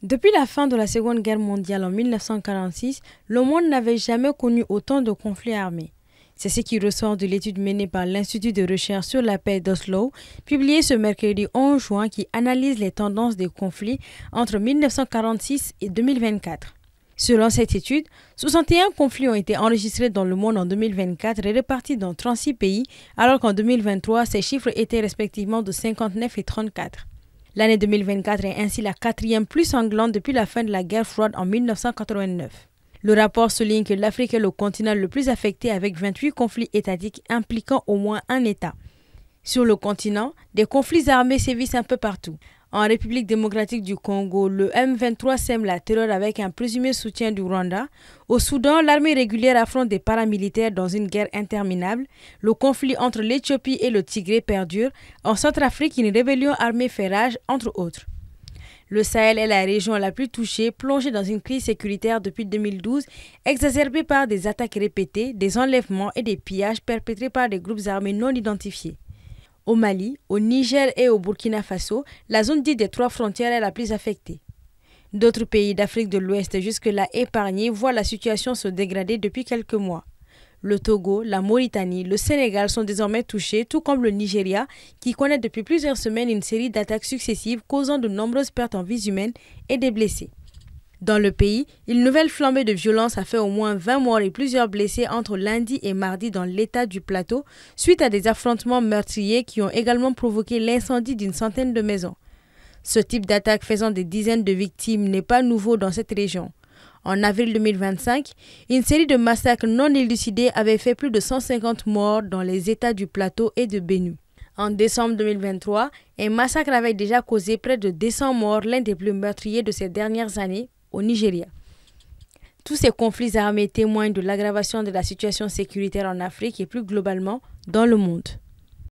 Depuis la fin de la Seconde Guerre mondiale en 1946, le monde n'avait jamais connu autant de conflits armés. C'est ce qui ressort de l'étude menée par l'Institut de recherche sur la paix d'Oslo, publiée ce mercredi 11 juin, qui analyse les tendances des conflits entre 1946 et 2024. Selon cette étude, 61 conflits ont été enregistrés dans le monde en 2024 et répartis dans 36 pays, alors qu'en 2023, ces chiffres étaient respectivement de 59 et 34. L'année 2024 est ainsi la quatrième plus sanglante depuis la fin de la guerre froide en 1989. Le rapport souligne que l'Afrique est le continent le plus affecté avec 28 conflits étatiques impliquant au moins un État. Sur le continent, des conflits armés sévissent un peu partout. En République démocratique du Congo, le M23 sème la terreur avec un présumé soutien du Rwanda. Au Soudan, l'armée régulière affronte des paramilitaires dans une guerre interminable. Le conflit entre l'Éthiopie et le Tigré perdure. En Centrafrique, une rébellion armée fait rage, entre autres. Le Sahel est la région la plus touchée, plongée dans une crise sécuritaire depuis 2012, exacerbée par des attaques répétées, des enlèvements et des pillages perpétrés par des groupes armés non identifiés. Au Mali, au Niger et au Burkina Faso, la zone dite des trois frontières est la plus affectée. D'autres pays d'Afrique de l'Ouest jusque-là épargnés voient la situation se dégrader depuis quelques mois. Le Togo, la Mauritanie, le Sénégal sont désormais touchés, tout comme le Nigeria, qui connaît depuis plusieurs semaines une série d'attaques successives causant de nombreuses pertes en vies humaines et des blessés. Dans le pays, une nouvelle flambée de violence a fait au moins 20 morts et plusieurs blessés entre lundi et mardi dans l'état du Plateau, suite à des affrontements meurtriers qui ont également provoqué l'incendie d'une centaine de maisons. Ce type d'attaque faisant des dizaines de victimes n'est pas nouveau dans cette région. En avril 2025, une série de massacres non élucidés avait fait plus de 150 morts dans les États du Plateau et de Benue. En décembre 2023, un massacre avait déjà causé près de 200 morts, l'un des plus meurtriers de ces dernières années, au Nigeria. Tous ces conflits armés témoignent de l'aggravation de la situation sécuritaire en Afrique et plus globalement dans le monde.